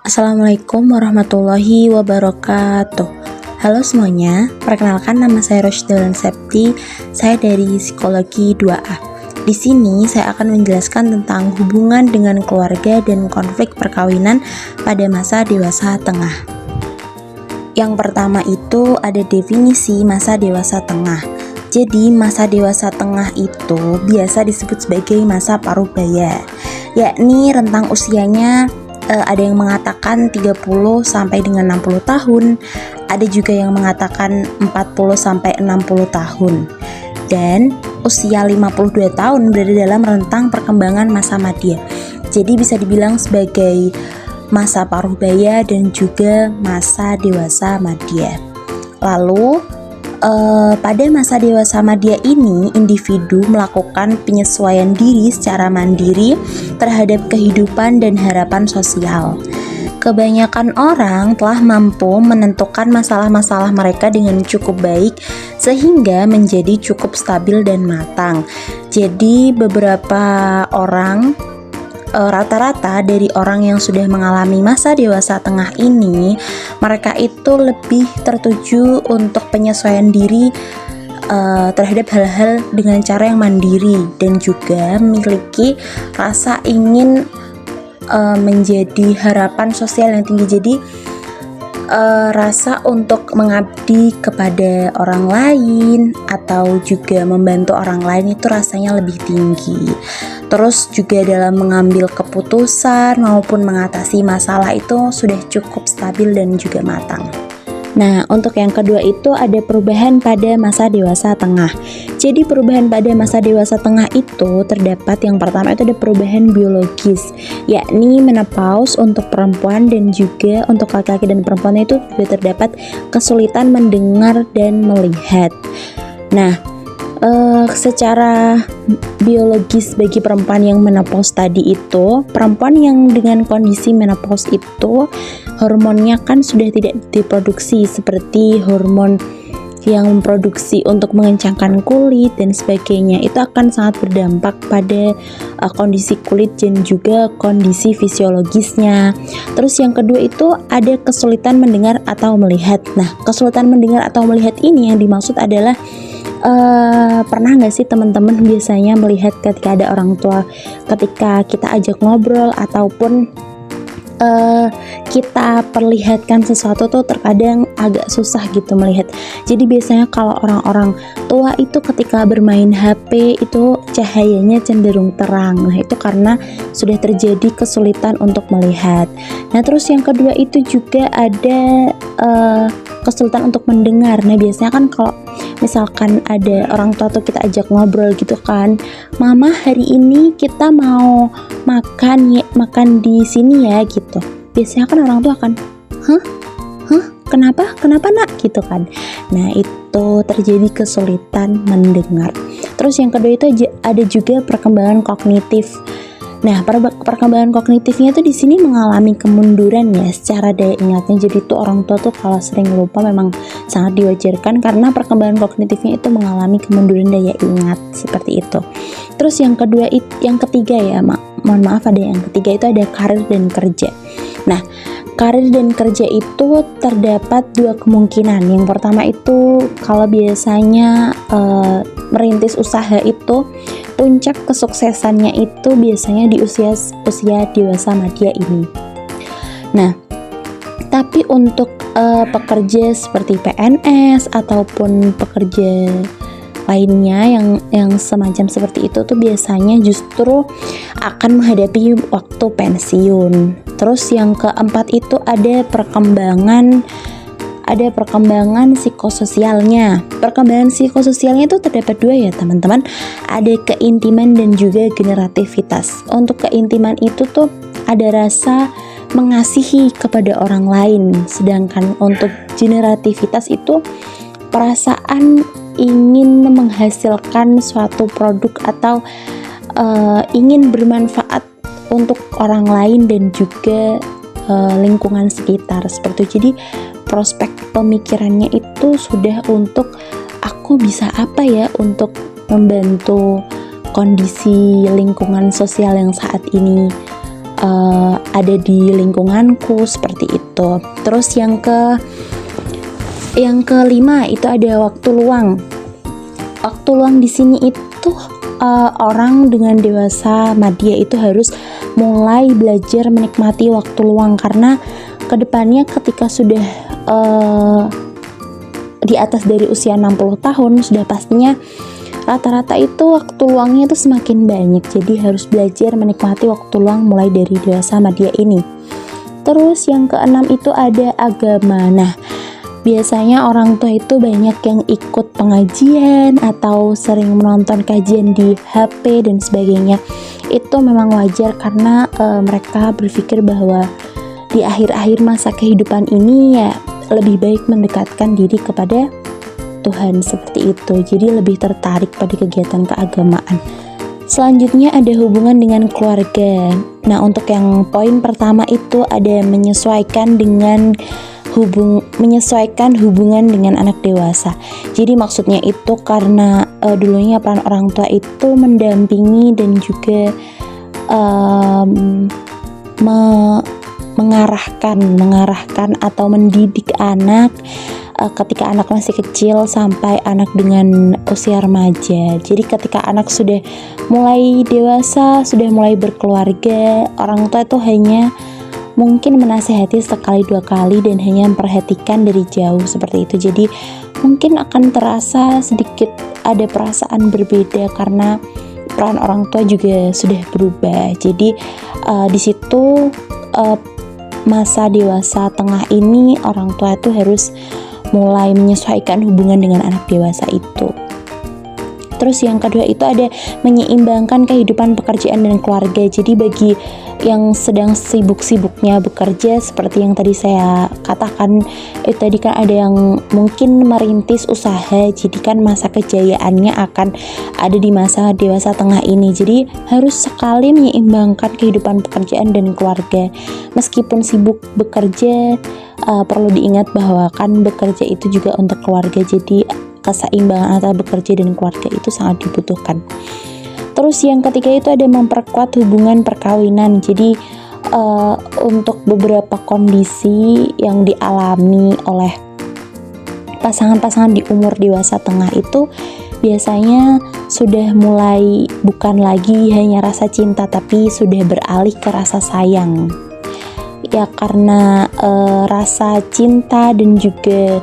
Assalamualaikum warahmatullahi wabarakatuh. Halo semuanya, perkenalkan nama saya Roshdaulan Septi. Saya dari Psikologi 2A. Di sini saya akan menjelaskan tentang hubungan dengan keluarga dan konflik perkawinan pada masa dewasa tengah. Yang pertama itu ada definisi masa dewasa tengah. Jadi masa dewasa tengah itu biasa disebut sebagai masa parubaya, yakni rentang usianya ada yang mengatakan 30 sampai dengan 60 tahun, ada juga yang mengatakan 40 sampai 60 tahun. Dan usia 52 tahun berada dalam rentang perkembangan masa madya. Jadi bisa dibilang sebagai masa parubaya dan juga masa dewasa madya. Lalu pada masa dewasa madya ini, individu melakukan penyesuaian diri secara mandiri terhadap kehidupan dan harapan sosial. Kebanyakan orang telah mampu menentukan masalah-masalah mereka dengan cukup baik sehingga menjadi cukup stabil dan matang. Jadi beberapa orang rata-rata dari orang yang sudah mengalami masa dewasa tengah ini, mereka itu lebih tertuju untuk penyesuaian diri terhadap hal-hal dengan cara yang mandiri dan juga memiliki rasa ingin menjadi harapan sosial yang tinggi. Jadi rasa untuk mengabdi kepada orang lain atau juga membantu orang lain itu rasanya lebih tinggi. Terus juga dalam mengambil keputusan maupun mengatasi masalah itu sudah cukup stabil dan juga matang. Nah, untuk yang kedua itu ada perubahan pada masa dewasa tengah. Jadi perubahan pada masa dewasa tengah itu terdapat yang pertama itu ada perubahan biologis, yakni menopause untuk perempuan dan juga untuk laki-laki dan perempuan itu juga terdapat kesulitan mendengar dan melihat. Nah, secara biologis bagi perempuan yang menopause tadi itu, perempuan yang dengan kondisi menopause itu hormonnya kan sudah tidak diproduksi seperti hormon yang memproduksi untuk mengencangkan kulit dan sebagainya. Itu akan sangat berdampak pada kondisi kulit dan juga kondisi fisiologisnya. Terus yang kedua itu ada kesulitan mendengar atau melihat. Nah, kesulitan mendengar atau melihat ini yang dimaksud adalah pernah nggak sih teman-teman biasanya melihat ketika ada orang tua, ketika kita ajak ngobrol ataupun kita perlihatkan sesuatu tuh terkadang agak susah gitu melihat. Jadi biasanya kalau orang-orang tua itu ketika bermain HP itu cahayanya cenderung terang. Nah, itu karena sudah terjadi kesulitan untuk melihat. Nah, terus yang kedua itu juga ada kesulitan untuk mendengar. Nah, biasanya kan kalau misalkan ada orang tua tuh kita ajak ngobrol gitu kan, "Mama, hari ini kita mau makan di sini ya," gitu. Biasanya kan orang tua akan, "Hah? Kenapa nak?" gitu kan. Nah, itu terjadi kesulitan mendengar. Terus yang kedua itu ada juga perkembangan kognitif. Nah, perkembangan kognitifnya tuh di sini mengalami kemunduran ya secara daya ingatnya. Jadi tuh orang tua tuh kalau sering lupa memang sangat diwajarkan karena perkembangan kognitifnya itu mengalami kemunduran daya ingat seperti itu. Terus yang ketiga ya, mohon maaf ada yang ketiga itu ada karir dan kerja. Nah, karir dan kerja itu terdapat dua kemungkinan. Yang pertama itu kalau biasanya merintis usaha itu puncak kesuksesannya itu biasanya di usia dewasa madya ini. Nah, tapi untuk pekerja seperti PNS ataupun pekerja lainnya yang semacam seperti itu tuh biasanya justru akan menghadapi waktu pensiun. Terus yang keempat itu ada perkembangan psikososialnya. Perkembangan psikososialnya itu terdapat dua ya teman-teman. Ada keintiman dan juga generativitas. Untuk keintiman itu tuh ada rasa mengasihi kepada orang lain. Sedangkan untuk generativitas itu perasaan ingin menghasilkan suatu produk atau ingin bermanfaat untuk orang lain dan juga lingkungan sekitar seperti itu. Jadi prospek pemikirannya itu sudah untuk aku bisa apa ya untuk membantu kondisi lingkungan sosial yang saat ini ada di lingkunganku seperti itu. Terus yang kelima itu ada waktu luang. Waktu luang di sini itu orang dengan dewasa madya itu harus mulai belajar menikmati waktu luang, karena kedepannya ketika sudah di atas dari usia 60 tahun sudah pastinya rata-rata itu waktu luangnya itu semakin banyak. Jadi harus belajar menikmati waktu luang mulai dari dewasa madya ini. Terus yang keenam itu ada agama. Nah, biasanya orang tua itu banyak yang ikut pengajian atau sering menonton kajian di HP dan sebagainya. Itu memang wajar karena mereka berpikir bahwa di akhir-akhir masa kehidupan ini ya lebih baik mendekatkan diri kepada Tuhan seperti itu. Jadi lebih tertarik pada kegiatan keagamaan. Selanjutnya ada hubungan dengan keluarga. Nah, untuk yang poin pertama itu ada menyesuaikan hubungan dengan anak dewasa. Jadi maksudnya itu karena dulunya peran orang tua itu mendampingi dan juga mengarahkan atau mendidik anak ketika anak masih kecil sampai anak dengan usia remaja. Jadi ketika anak sudah mulai dewasa, sudah mulai berkeluarga, orang tua itu hanya mungkin menasehati sekali dua kali dan hanya memperhatikan dari jauh seperti itu. Jadi mungkin akan terasa sedikit ada perasaan berbeda karena peran orang tua juga sudah berubah. Jadi di situ masa dewasa tengah ini orang tua itu harus mulai menyesuaikan hubungan dengan anak dewasa itu. Terus yang kedua itu ada menyeimbangkan kehidupan pekerjaan dan keluarga. Jadi bagi yang sedang sibuk-sibuknya bekerja seperti yang tadi saya katakan, itu tadi kan ada yang mungkin merintis usaha, jadi kan masa kejayaannya akan ada di masa dewasa tengah ini. Jadi harus sekali menyeimbangkan kehidupan pekerjaan dan keluarga. Meskipun sibuk bekerja, perlu diingat bahwa kan bekerja itu juga untuk keluarga. Jadi keseimbangan antara bekerja dan keluarga itu sangat dibutuhkan. Terus yang ketiga itu ada memperkuat hubungan perkawinan. Jadi untuk beberapa kondisi yang dialami oleh pasangan-pasangan di umur dewasa tengah itu biasanya sudah mulai bukan lagi hanya rasa cinta, tapi sudah beralih ke rasa sayang. Ya karena rasa cinta dan juga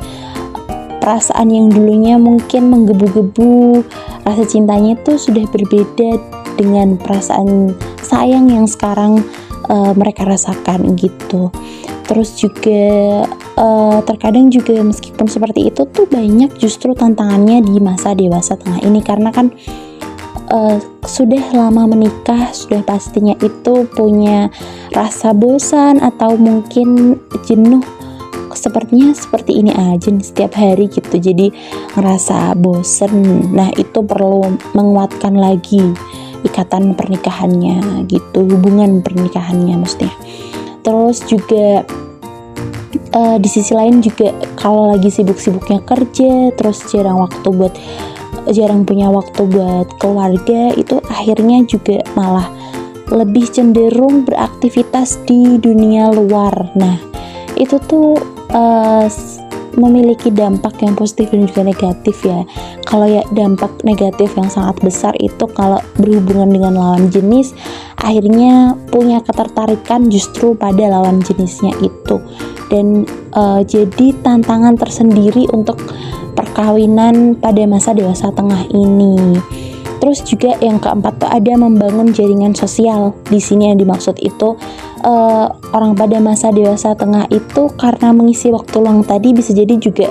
perasaan yang dulunya mungkin menggebu-gebu, rasa cintanya itu sudah berbeda dengan perasaan sayang yang sekarang mereka rasakan gitu. Terus juga terkadang juga meskipun seperti itu tuh banyak justru tantangannya di masa dewasa tengah ini, karena kan sudah lama menikah, sudah pastinya itu punya rasa bosan atau mungkin jenuh, sepertinya seperti ini aja nih setiap hari gitu, jadi ngerasa bosen. Nah itu perlu menguatkan lagi ikatan pernikahannya gitu, hubungan pernikahannya maksudnya. Terus juga di sisi lain juga kalau lagi sibuk-sibuknya kerja, terus jarang punya waktu buat keluarga, itu akhirnya juga malah lebih cenderung beraktivitas di dunia luar. Nah itu tuh memiliki dampak yang positif dan juga negatif ya. Kalau ya dampak negatif yang sangat besar itu kalau berhubungan dengan lawan jenis, akhirnya punya ketertarikan justru pada lawan jenisnya itu, dan jadi tantangan tersendiri untuk perkawinan pada masa dewasa tengah ini. Terus juga yang keempat tuh ada membangun jaringan sosial. Di sini yang dimaksud itu orang pada masa dewasa tengah itu karena mengisi waktu luang tadi bisa jadi juga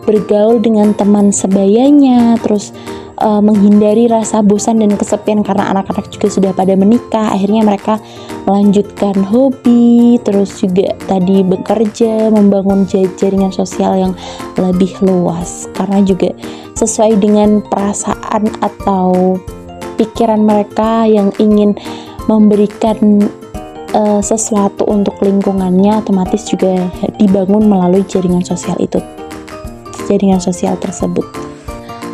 bergaul dengan teman sebayanya, terus menghindari rasa bosan dan kesepian karena anak-anak juga sudah pada menikah. Akhirnya mereka melanjutkan hobi, terus juga tadi bekerja, membangun jaringan sosial yang lebih luas, karena juga sesuai dengan perasaan atau pikiran mereka yang ingin memberikan sesuatu untuk lingkungannya, otomatis juga dibangun melalui jaringan sosial tersebut.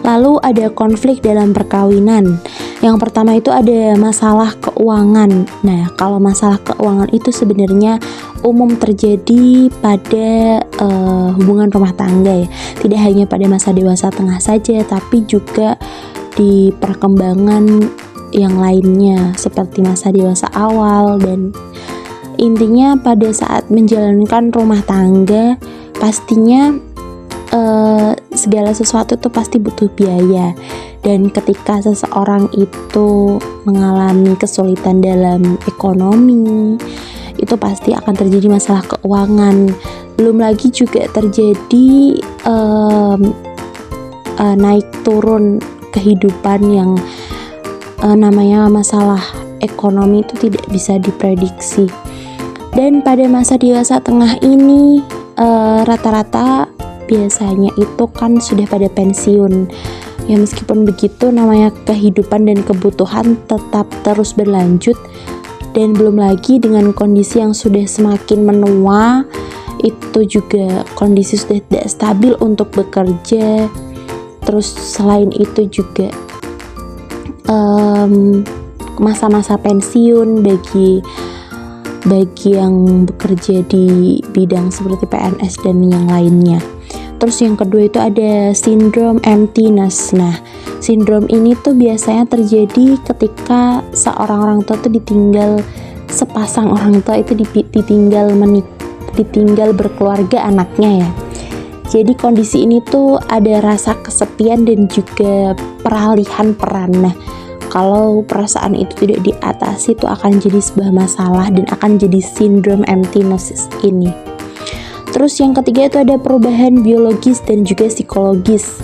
Lalu ada konflik dalam perkawinan. Yang pertama itu ada masalah keuangan. Nah, kalau masalah keuangan itu sebenarnya umum terjadi pada hubungan rumah tangga ya. Tidak hanya pada masa dewasa tengah saja, tapi juga di perkembangan yang lainnya seperti masa dewasa awal. Dan intinya pada saat menjalankan rumah tangga pastinya segala sesuatu tuh pasti butuh biaya, dan ketika seseorang itu mengalami kesulitan dalam ekonomi itu pasti akan terjadi masalah keuangan. Belum lagi juga terjadi naik turun kehidupan yang namanya masalah ekonomi itu tidak bisa diprediksi. Dan pada masa dewasa tengah ini rata-rata biasanya itu kan sudah pada pensiun ya. Meskipun begitu, namanya kehidupan dan kebutuhan tetap terus berlanjut, dan belum lagi dengan kondisi yang sudah semakin menua, itu juga kondisi sudah tidak stabil untuk bekerja. Terus selain itu juga masa-masa pensiun bagi yang bekerja di bidang seperti PNS dan yang lainnya. Terus yang kedua itu ada sindrom emptiness. Nah, sindrom ini tuh biasanya terjadi ketika seorang orang tua tuh sepasang orang tua itu ditinggal berkeluarga anaknya ya. Jadi kondisi ini tuh ada rasa kesepian dan juga peralihan peran. Nah, kalau perasaan itu tidak diatasi itu akan jadi sebuah masalah dan akan jadi sindrom emptiness ini. Terus yang ketiga itu ada perubahan biologis dan juga psikologis.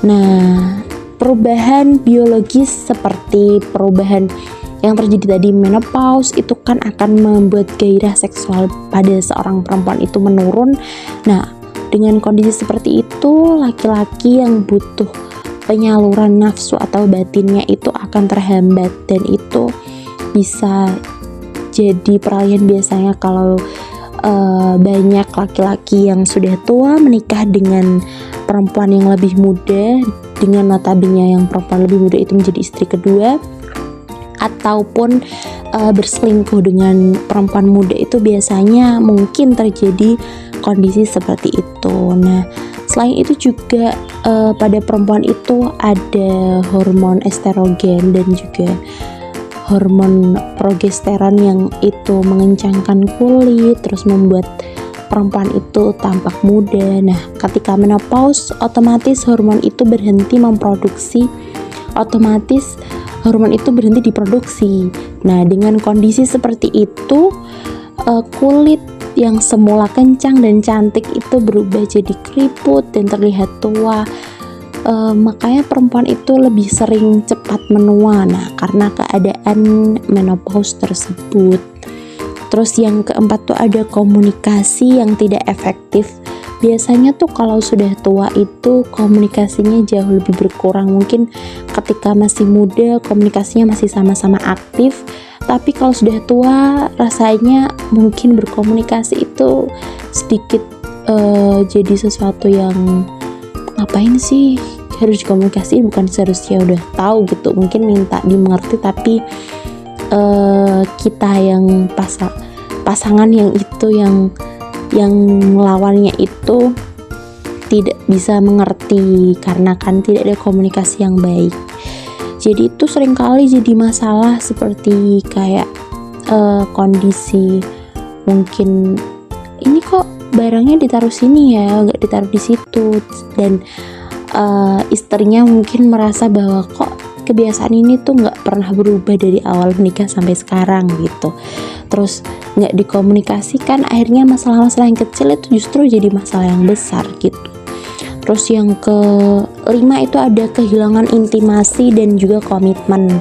Nah, perubahan biologis seperti perubahan yang terjadi tadi menopause itu kan akan membuat gairah seksual pada seorang perempuan itu menurun. Nah, dengan kondisi seperti itu, laki-laki yang butuh penyaluran nafsu atau batinnya itu akan terhambat, dan itu bisa jadi peralihan biasanya kalau banyak laki-laki yang sudah tua menikah dengan perempuan yang lebih muda, dengan notabene yang perempuan lebih muda itu menjadi istri kedua, ataupun berselingkuh dengan perempuan muda, itu biasanya mungkin terjadi kondisi seperti itu. Nah, selain itu juga pada perempuan itu ada hormon estrogen dan juga hormon progesteron yang itu mengencangkan kulit, terus membuat perempuan itu tampak muda. Nah, ketika menopause, otomatis hormon itu berhenti diproduksi. Nah, dengan kondisi seperti itu, kulit yang semula kencang dan cantik itu berubah jadi keriput dan terlihat tua. Makanya perempuan itu lebih sering cepat menua, nah karena keadaan menopause tersebut. Terus yang keempat tuh ada komunikasi yang tidak efektif. Biasanya tuh kalau sudah tua itu komunikasinya jauh lebih berkurang. Mungkin ketika masih muda komunikasinya masih sama-sama aktif, tapi kalau sudah tua rasanya mungkin berkomunikasi itu sedikit jadi sesuatu yang ngapain sih harus dikomunikasiin, bukan seharusnya udah tahu gitu, mungkin minta dimengerti, tapi kita yang pasangan yang lawannya itu tidak bisa mengerti karena kan tidak ada komunikasi yang baik. Jadi itu seringkali jadi masalah seperti kayak kondisi mungkin ini kok barangnya ditaruh sini ya, nggak ditaruh di situ, dan istrinya mungkin merasa bahwa kok kebiasaan ini tuh nggak pernah berubah dari awal menikah sampai sekarang gitu. Terus nggak dikomunikasikan, akhirnya masalah-masalah yang kecil itu justru jadi masalah yang besar gitu. Terus yang kelima itu ada kehilangan intimasi dan juga komitmen.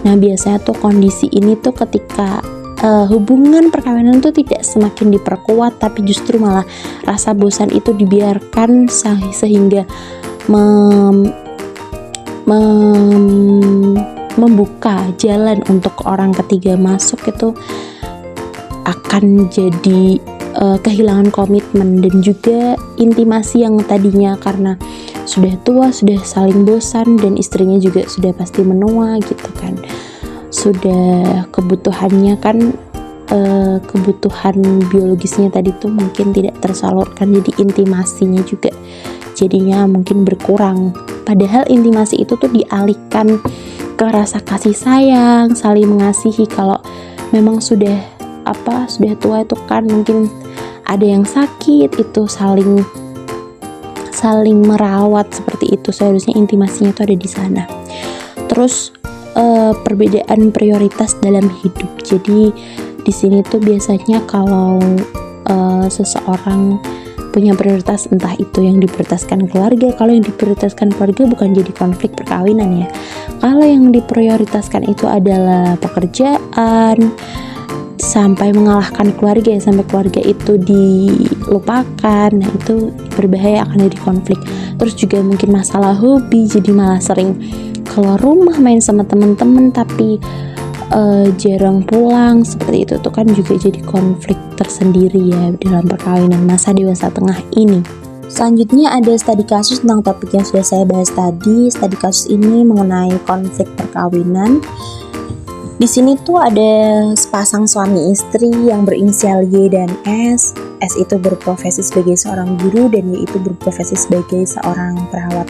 Nah, biasanya tuh kondisi ini tuh ketika hubungan perkawinan tuh tidak semakin diperkuat, tapi justru malah rasa bosan itu dibiarkan sehingga membuka jalan untuk orang ketiga masuk, itu akan jadi kehilangan komitmen dan juga intimasi yang tadinya karena sudah tua, sudah saling bosan, dan istrinya juga sudah pasti menua gitu kan. Sudah kebutuhannya kan, kebutuhan biologisnya tadi tuh mungkin tidak tersalurkan, jadi intimasinya juga jadinya mungkin berkurang. Padahal intimasi itu tuh dialihkan ke rasa kasih sayang, saling mengasihi. Kalau memang sudah tua itu kan mungkin ada yang sakit, itu saling merawat seperti itu. Seharusnya intimasinya itu ada di sana. Terus perbedaan prioritas dalam hidup. Jadi di sini tuh biasanya kalau seseorang punya prioritas, entah itu yang diprioritaskan keluarga. Kalau yang diprioritaskan keluarga bukan jadi konflik perkawinan ya. Kalau yang diprioritaskan itu adalah pekerjaan, sampai mengalahkan keluarga, sampai keluarga itu dilupakan, nah itu berbahaya, akan jadi konflik. Terus juga mungkin masalah hobi, jadi malah sering keluar rumah main sama teman-teman tapi jarang pulang, seperti itu tuh kan juga jadi konflik tersendiri ya dalam perkawinan masa dewasa tengah ini. Selanjutnya ada studi kasus tentang topik yang sudah saya bahas tadi. Studi kasus ini mengenai konflik perkawinan. Di sini tuh ada sepasang suami istri yang berinisial Y dan S. S itu berprofesi sebagai seorang guru dan Y itu berprofesi sebagai seorang perawat.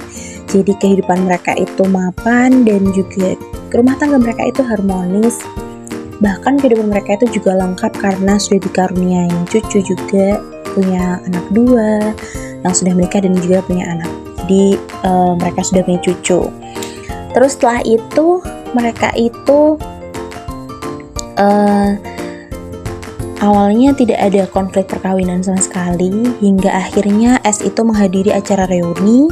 Jadi kehidupan mereka itu mapan dan juga rumah tangga mereka itu harmonis. Bahkan kehidupan mereka itu juga lengkap karena sudah dikaruniai cucu, juga punya anak 2 yang sudah menikah dan juga punya anak. Jadi mereka sudah punya cucu. Terus setelah itu mereka itu awalnya tidak ada konflik perkawinan sama sekali, hingga akhirnya S itu menghadiri acara reuni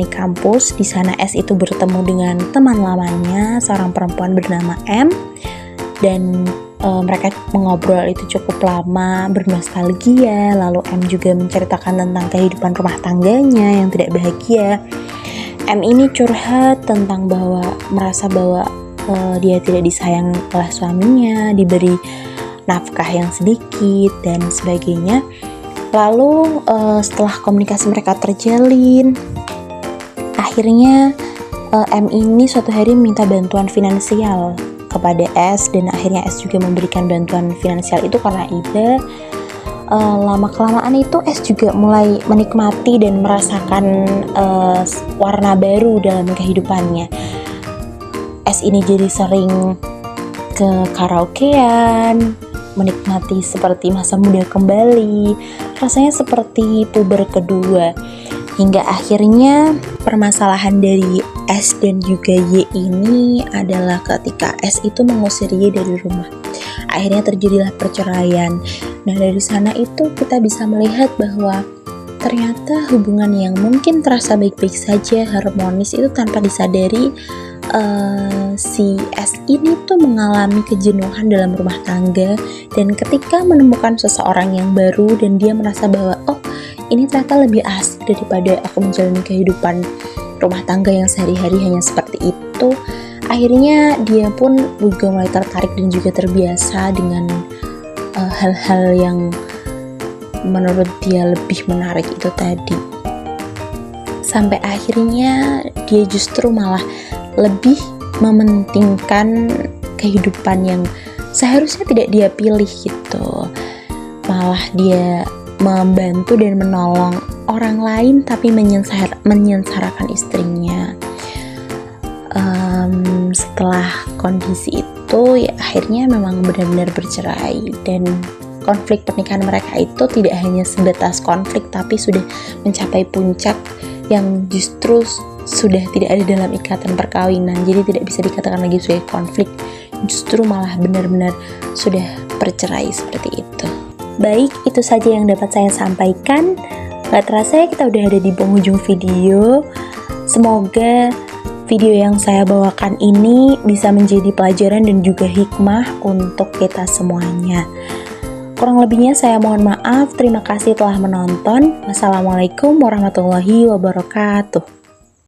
kampus. Di sana S itu bertemu dengan teman lamanya, seorang perempuan bernama M, dan mereka mengobrol itu cukup lama, bernostalgia. Lalu M juga menceritakan tentang kehidupan rumah tangganya yang tidak bahagia. M ini curhat tentang merasa bahwa dia tidak disayang oleh suaminya, diberi nafkah yang sedikit dan sebagainya. Lalu setelah komunikasi mereka terjalin, akhirnya M ini suatu hari minta bantuan finansial kepada S, dan akhirnya S juga memberikan bantuan finansial itu karena iba. Lama-kelamaan itu S juga mulai menikmati dan merasakan warna baru dalam kehidupannya. S ini jadi sering ke karaokean, menikmati seperti masa muda kembali, rasanya seperti puber kedua. Hingga akhirnya permasalahan dari S dan juga Y ini adalah ketika S itu mengusir Y dari rumah. Akhirnya terjadilah perceraian. Nah, dari sana itu kita bisa melihat bahwa ternyata hubungan yang mungkin terasa baik-baik saja, harmonis, itu tanpa disadari si S ini tuh mengalami kejenuhan dalam rumah tangga. Dan ketika menemukan seseorang yang baru dan dia merasa bahwa ini ternyata lebih asik daripada aku menjalani kehidupan rumah tangga yang sehari-hari hanya seperti itu, akhirnya dia pun juga mulai tertarik dan juga terbiasa dengan hal-hal yang menurut dia lebih menarik itu tadi. Sampai akhirnya dia justru malah lebih mementingkan kehidupan yang seharusnya tidak dia pilih gitu. Malah dia membantu dan menolong orang lain tapi menyengsarakan istrinya. Setelah kondisi itu ya akhirnya memang benar-benar bercerai, dan konflik pernikahan mereka itu tidak hanya sebatas konflik tapi sudah mencapai puncak yang justru sudah tidak ada dalam ikatan perkawinan. Jadi tidak bisa dikatakan lagi sebagai konflik, justru malah benar-benar sudah bercerai seperti itu. Baik, itu saja yang dapat saya sampaikan. Gak terasa ya kita udah ada di penghujung video. Semoga video yang saya bawakan ini bisa menjadi pelajaran dan juga hikmah untuk kita semuanya. Kurang lebihnya saya mohon maaf. Terima kasih telah menonton. Wassalamualaikum warahmatullahi wabarakatuh.